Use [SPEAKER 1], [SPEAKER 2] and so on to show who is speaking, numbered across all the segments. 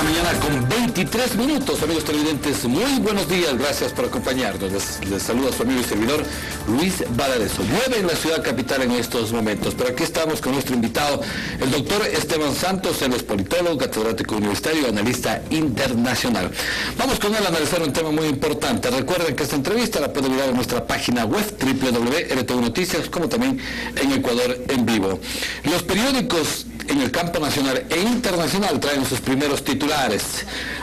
[SPEAKER 1] mañana con 23 minutos, amigos televidentes, muy buenos días, gracias por acompañarnos. Les saluda su amigo y servidor Luis Valareso. Llueve en la ciudad capital en estos momentos, pero aquí estamos con nuestro invitado, el doctor Esteban Santos. Él es politólogo, catedrático universitario y analista internacional. Vamos con él a analizar un tema muy importante. Recuerden que esta entrevista la pueden mirar en nuestra página web www.rtv Noticias, como también en Ecuador en vivo. Los periódicos en el campo nacional e internacional traen sus primeros titulares.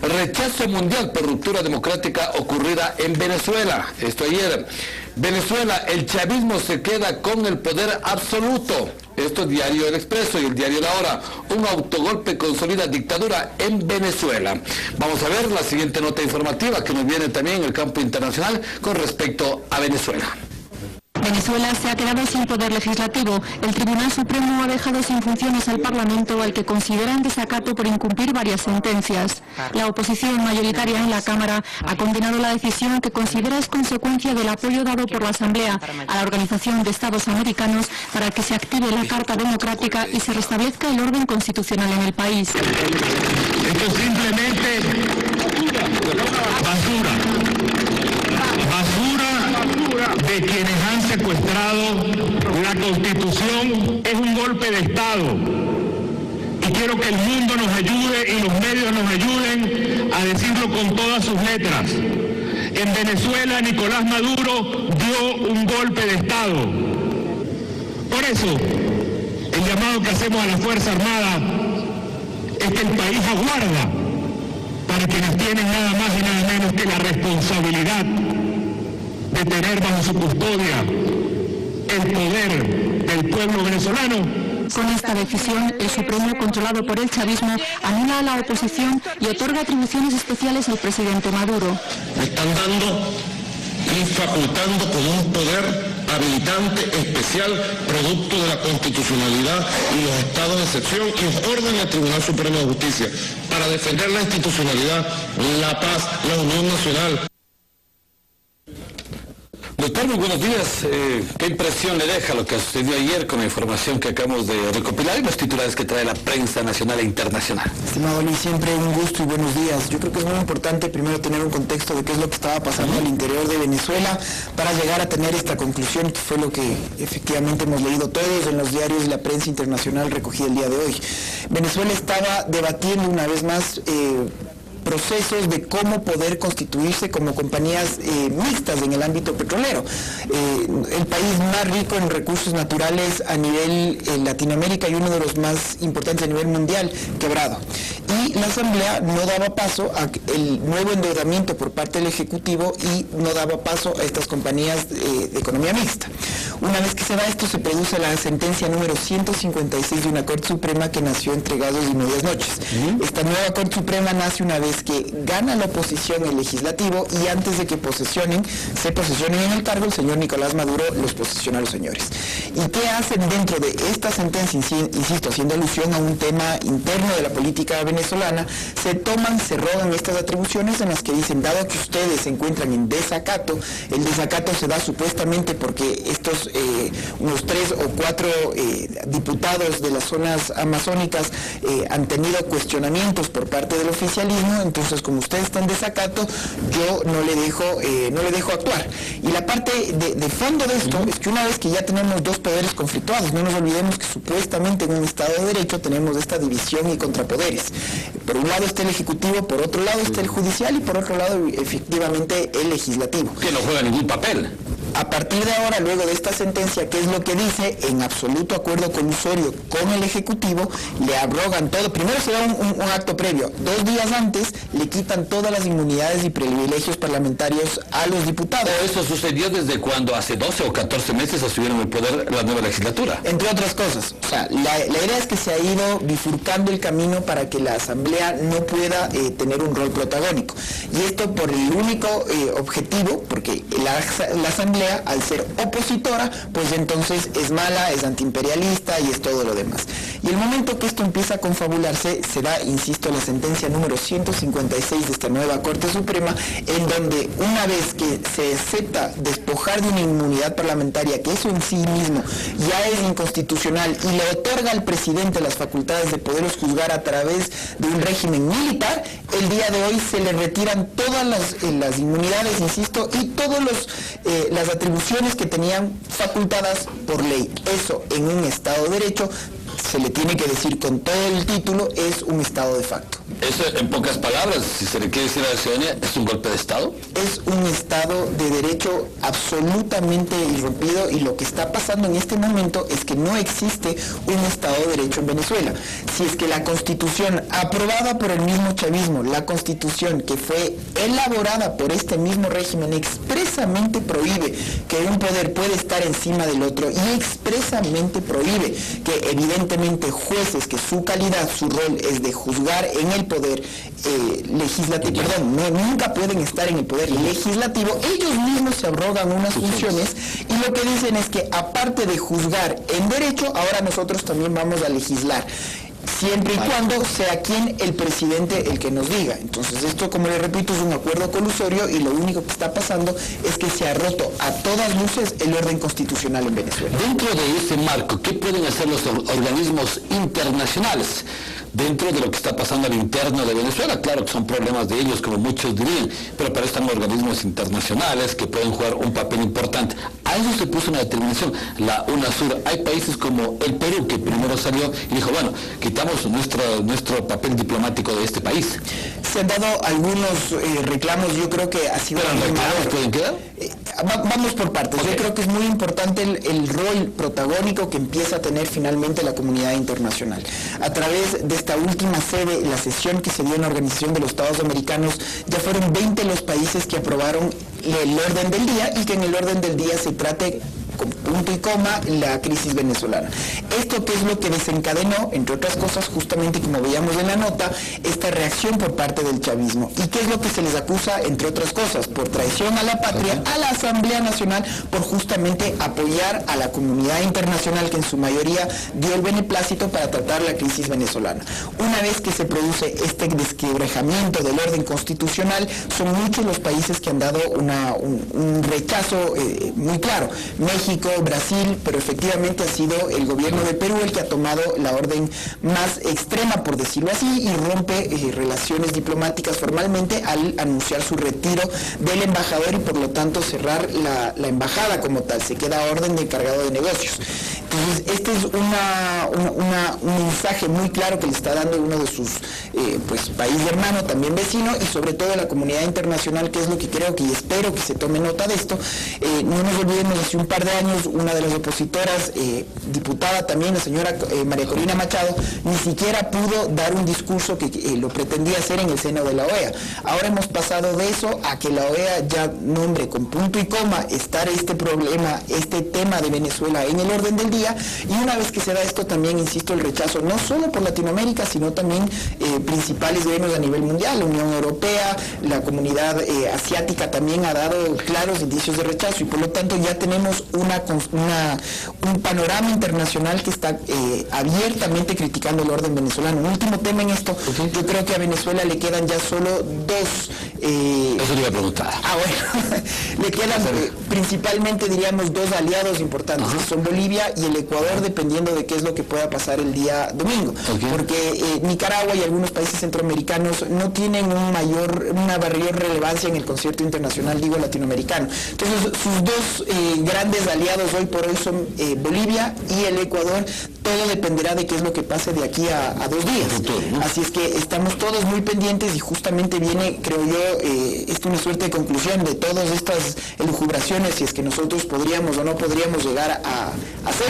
[SPEAKER 1] Rechazo mundial por ruptura democrática ocurrida en Venezuela. Esto ayer. Venezuela, el chavismo se queda con el poder absoluto. Esto es Diario El Expreso y el Diario La Hora. Un autogolpe consolida dictadura en Venezuela. Vamos a ver la siguiente nota informativa que nos viene también en el campo internacional con respecto a Venezuela.
[SPEAKER 2] Venezuela se ha quedado sin poder legislativo. El Tribunal Supremo ha dejado sin funciones al Parlamento, al que considera en desacato por incumplir varias sentencias. La oposición mayoritaria en la Cámara ha condenado la decisión, que considera es consecuencia del apoyo dado por la Asamblea a la Organización de Estados Americanos para que se active la Carta Democrática y se restablezca el orden constitucional en el país.
[SPEAKER 3] Esto es simplemente basura de quienes han secuestrado la Constitución. Es un golpe de Estado y quiero que el mundo nos ayude y los medios nos ayuden a decirlo con todas sus letras. En Venezuela Nicolás Maduro dio un golpe de Estado. Por eso el llamado que hacemos a la Fuerza Armada es que el país aguarda para quienes tienen nada más y nada menos que la responsabilidad de tener bajo su custodia el poder del pueblo venezolano.
[SPEAKER 2] Con esta decisión, el Supremo, controlado por el chavismo, anula a la oposición y otorga atribuciones especiales al presidente Maduro.
[SPEAKER 4] Me están dando y facultando con un poder habilitante especial producto de la constitucionalidad y los estados de excepción, y orden al Tribunal Supremo de Justicia para defender la institucionalidad, la paz, la unión nacional.
[SPEAKER 1] Doctor, muy buenos días. ¿Qué impresión le deja lo que sucedió ayer con la información que acabamos de recopilar y los titulares que trae la prensa nacional e internacional?
[SPEAKER 5] Estimado Luis, siempre un gusto y buenos días. Yo creo que es muy importante primero tener un contexto de qué es lo que estaba pasando al interior de Venezuela para llegar a tener esta conclusión, que fue lo que efectivamente hemos leído todos en los diarios y la prensa internacional recogida el día de hoy. Venezuela estaba debatiendo una vez más procesos de cómo poder constituirse como compañías mixtas en el ámbito petrolero. El país más rico en recursos naturales a nivel Latinoamérica y uno de los más importantes a nivel mundial, quebrado. Y la Asamblea no daba paso al nuevo endeudamiento por parte del Ejecutivo y no daba paso a estas compañías de economía mixta. Una vez que se da esto, se produce la sentencia número 156 de una Corte Suprema que nació entre gallos y medias noches. Esta nueva Corte Suprema nace una vez que gana la oposición el legislativo y antes de que se posesionen en el cargo, el señor Nicolás Maduro los posesiona a los señores. ¿Y qué hacen dentro de esta sentencia? Insisto, haciendo alusión a un tema interno de la política venezolana, se rogan estas atribuciones en las que dicen, dado que ustedes se encuentran en desacato, el desacato se da supuestamente porque estos unos 3 o 4 diputados de las zonas amazónicas han tenido cuestionamientos por parte del oficialismo. Entonces, como usted está en desacato, yo no le dejo actuar. Y la parte de fondo de esto es que una vez que ya tenemos dos poderes conflictuados, no nos olvidemos que supuestamente en un Estado de Derecho tenemos esta división y contrapoderes. Por un lado está el Ejecutivo, por otro lado está el Judicial y por otro lado efectivamente el Legislativo.
[SPEAKER 1] Que no juega ningún papel.
[SPEAKER 5] A partir de ahora, luego de esta sentencia, ¿qué es lo que dice? En absoluto acuerdo colusorio con el Ejecutivo, le abrogan todo. Primero se da un acto previo. 2 días antes le quitan todas las inmunidades y privilegios parlamentarios a los diputados.
[SPEAKER 1] Pero eso sucedió desde cuando hace 12 o 14 meses asumieron el poder la nueva legislatura.
[SPEAKER 5] Entre otras cosas. O sea, la idea es que se ha ido bifurcando el camino para que la Asamblea no pueda tener un rol protagónico. Y esto por el único objetivo, porque la Asamblea, al ser opositora, pues entonces es mala, es antiimperialista y es todo lo demás. Y el momento que esto empieza a confabularse, se da, insisto, la sentencia número 156 de esta nueva Corte Suprema, en donde una vez que se acepta despojar de una inmunidad parlamentaria, que eso en sí mismo ya es inconstitucional, y le otorga al presidente las facultades de poderlos juzgar a través de un régimen militar, el día de hoy se le retiran todas las inmunidades, insisto, y todas las atribuciones que tenían facultadas por ley. Eso en un Estado de Derecho, se le tiene que decir con todo el título, es un Estado de facto.
[SPEAKER 1] Eso, en pocas palabras, si se le quiere decir a la ciudadanía, ¿es un golpe de Estado?
[SPEAKER 5] Es un Estado de Derecho absolutamente irrompido, y lo que está pasando en este momento es que no existe un Estado de Derecho en Venezuela. Si es que la Constitución aprobada por el mismo chavismo, la Constitución que fue elaborada por este mismo régimen, expresamente prohíbe que un poder puede estar encima del otro, y expresamente prohíbe que evidentemente jueces, que su calidad, su rol es de juzgar en el poder legislativo, nunca pueden estar en el poder legislativo, ellos mismos se arrogan unas funciones, y lo que dicen es que aparte de juzgar en derecho, ahora nosotros también vamos a legislar, siempre y cuando sea quien el presidente el que nos diga. Entonces esto, como le repito, es un acuerdo colusorio, y lo único que está pasando es que se ha roto a todas luces el orden constitucional en Venezuela.
[SPEAKER 1] Dentro de ese marco, ¿qué pueden hacer los organismos internacionales? Dentro de lo que está pasando al interno de Venezuela, claro que son problemas de ellos, como muchos dirían, pero para eso están organismos internacionales que pueden jugar un papel importante. A eso se puso una determinación, la UNASUR. Hay países como el Perú, que primero salió y dijo, bueno, quitamos nuestro papel diplomático de este país.
[SPEAKER 5] Se han dado algunos reclamos, yo creo que ha sido...
[SPEAKER 1] ¿Pero los reclamos pueden quedar?
[SPEAKER 5] Vamos por partes. Okay. Yo creo que es muy importante el rol protagónico que empieza a tener finalmente la comunidad internacional. A través de esta última sede, la sesión que se dio en la Organización de los Estados Americanos, ya fueron 20 los países que aprobaron el orden del día, y que en el orden del día se trate con punto y coma la crisis venezolana. Esto que es lo que desencadenó, entre otras cosas, justamente como veíamos en la nota, esta reacción por parte del chavismo. ¿Y qué es lo que se les acusa, entre otras cosas? Por traición a la patria, a la Asamblea Nacional, por justamente apoyar a la comunidad internacional, que en su mayoría dio el beneplácito para tratar la crisis venezolana. Una vez que se produce este desquebrajamiento del orden constitucional, son muchos los países que han dado un rechazo muy claro. México, Brasil, pero efectivamente ha sido el gobierno de Perú el que ha tomado la orden más extrema, por decirlo así, y rompe relaciones diplomáticas formalmente al anunciar su retiro del embajador, y por lo tanto cerrar la embajada como tal. Se queda a orden de encargado de negocios. Entonces, este es un mensaje muy claro que le está dando uno de sus país hermano, también vecino, y sobre todo la comunidad internacional, que es lo que creo que, y espero que se tome nota de esto. No nos olvidemos, hace un par de años, una de las opositoras, diputada también, la señora María Corina Machado, ni siquiera pudo dar un discurso que lo pretendía hacer en el seno de la OEA. Ahora hemos pasado de eso a que la OEA ya nombre con punto y coma estar este problema, este tema de Venezuela en el orden del día, y una vez que se da esto, también, insisto, el rechazo no solo por Latinoamérica, sino también principales gobiernos a nivel mundial. La Unión Europea, la comunidad asiática también ha dado claros indicios de rechazo, y por lo tanto ya tenemos un panorama internacional que está abiertamente criticando el orden venezolano. Un último tema en esto, yo creo que a Venezuela le quedan ya solo dos...
[SPEAKER 1] Eso le iba a preguntar.
[SPEAKER 5] Bueno, le quedan principalmente, diríamos, dos aliados importantes, que son Bolivia y el Ecuador, dependiendo de qué es lo que pueda pasar el día domingo. Porque Nicaragua y algunos países centroamericanos no tienen una mayor relevancia en el concierto internacional, digo, latinoamericano. Entonces, sus dos grandes aliados hoy por hoy son Bolivia y el Ecuador. Todo dependerá de qué es lo que pase de aquí a 2 días. Así es que estamos todos muy pendientes, y justamente viene, creo yo, es una suerte de conclusión de todas estas elucubraciones, si es que nosotros podríamos o no podríamos llegar a hacer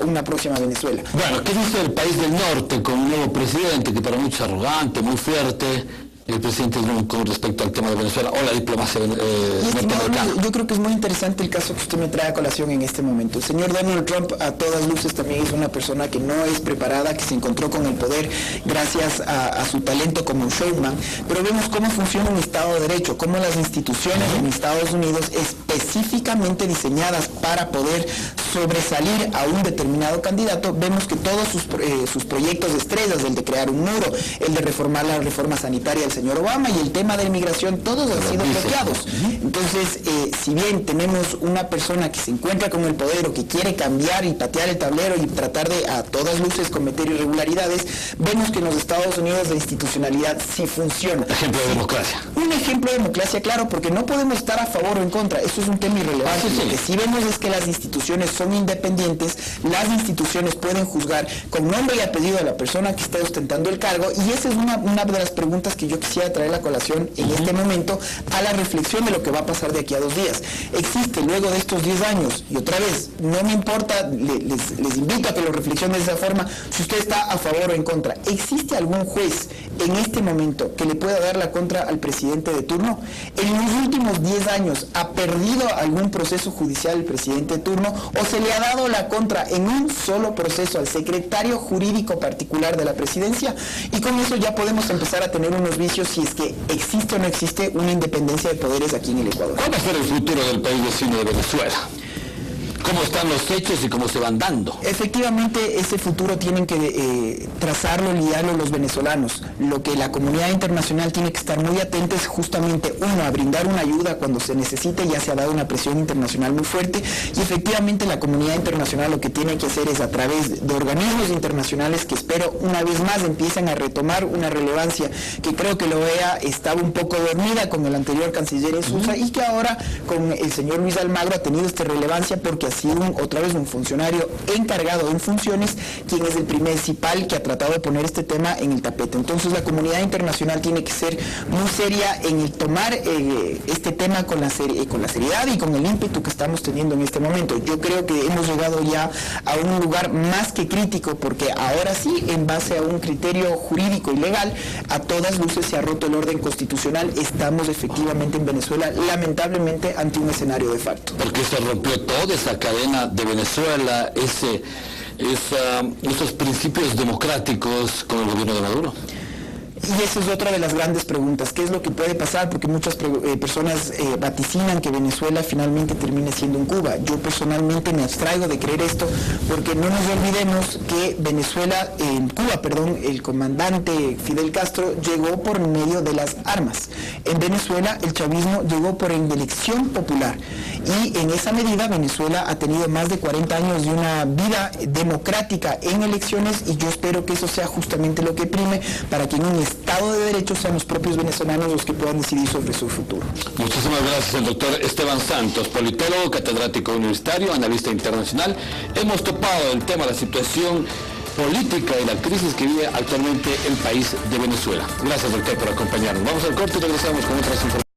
[SPEAKER 5] una próxima Venezuela.
[SPEAKER 1] Bueno, ¿qué dice el país del norte con un nuevo presidente que para muchos es arrogante, muy fuerte? El presidente con respecto al tema de Venezuela o la diplomacia norteamericana.
[SPEAKER 5] Yo creo que es muy interesante el caso que usted me trae a colación en este momento. El señor Donald Trump, a todas luces, también es una persona que no es preparada, que se encontró con el poder gracias a su talento como showman, pero vemos cómo funciona un Estado de Derecho, cómo las instituciones en Estados Unidos, específicamente diseñadas para poder sobresalir a un determinado candidato, vemos que todos sus proyectos de estrellas, el de crear un muro, el de reformar la reforma sanitaria del señor Obama y el tema de inmigración, todos han sido bloqueados. Entonces, si bien tenemos una persona que se encuentra con el poder o que quiere cambiar y patear el tablero y tratar de a todas luces cometer irregularidades, vemos que en los Estados Unidos la institucionalidad sí funciona.
[SPEAKER 1] Ejemplo de democracia.
[SPEAKER 5] Un ejemplo de democracia, claro, porque no podemos estar a favor o en contra, eso es un tema irrelevante. Lo que sí vemos es que las instituciones son independientes, las instituciones pueden juzgar con nombre y apellido a la persona que está ostentando el cargo, y esa es una de las preguntas que yo quisiera traer a colación en este momento a la reflexión de lo que va a pasar de aquí a 2 días. Existe luego de estos 10 años, y otra vez, no me importa, les invito a que lo reflexionen de esa forma, si usted está a favor o en contra. ¿Existe algún juez en este momento que le pueda dar la contra al presidente de turno? En los últimos 10 años, ¿ha perdido algún proceso judicial el presidente de turno o se le ha dado la contra en un solo proceso al secretario jurídico particular de la presidencia? Y con eso ya podemos empezar a tener unos vicios si es que existe o no existe una independencia de poderes aquí en el Ecuador.
[SPEAKER 1] ¿Cuál va a ser el futuro del país vecino de Venezuela? ¿Cómo están los hechos y cómo se van dando?
[SPEAKER 5] Efectivamente, ese futuro tienen que trazarlo, lidiarlo los venezolanos. Lo que la comunidad internacional tiene que estar muy atenta es justamente, uno, a brindar una ayuda cuando se necesite. Ya se ha dado una presión internacional muy fuerte, y efectivamente la comunidad internacional lo que tiene que hacer es, a través de organismos internacionales que espero una vez más empiecen a retomar una relevancia que creo que la OEA estaba un poco dormida con el anterior canciller Insulza, y que ahora con el señor Luis Almagro ha tenido esta relevancia porque ha sido otra vez un funcionario encargado en funciones quien es el principal que ha tratado de poner este tema en el tapete. Entonces la comunidad internacional tiene que ser muy seria en el tomar este tema con la seriedad y con el ímpetu que estamos teniendo en este momento. Yo creo que hemos llegado ya a un lugar más que crítico, porque ahora sí, en base a un criterio jurídico y legal, a todas luces se ha roto el orden constitucional. Estamos efectivamente en Venezuela, lamentablemente, ante un escenario de facto.
[SPEAKER 1] Porque se rompió toda esa cadena de Venezuela, esos principios democráticos con el gobierno de Maduro.
[SPEAKER 5] Y esa es otra de las grandes preguntas. ¿Qué es lo que puede pasar? Porque muchas personas vaticinan que Venezuela finalmente termine siendo en Cuba. Yo personalmente me abstraigo de creer esto, porque no nos olvidemos que el comandante Fidel Castro llegó por medio de las armas. En Venezuela el chavismo llegó por elección popular, y en esa medida Venezuela ha tenido más de 40 años de una vida democrática en elecciones, y yo espero que eso sea justamente lo que prime para que en un Estado de Derecho sean los propios venezolanos los que puedan decidir sobre su futuro.
[SPEAKER 1] Muchísimas gracias, el doctor Esteban Santos, politólogo, catedrático universitario, analista internacional. Hemos topado el tema de la situación política y la crisis que vive actualmente el país de Venezuela. Gracias, doctor, por acompañarnos. Vamos al corte y regresamos con otras informaciones.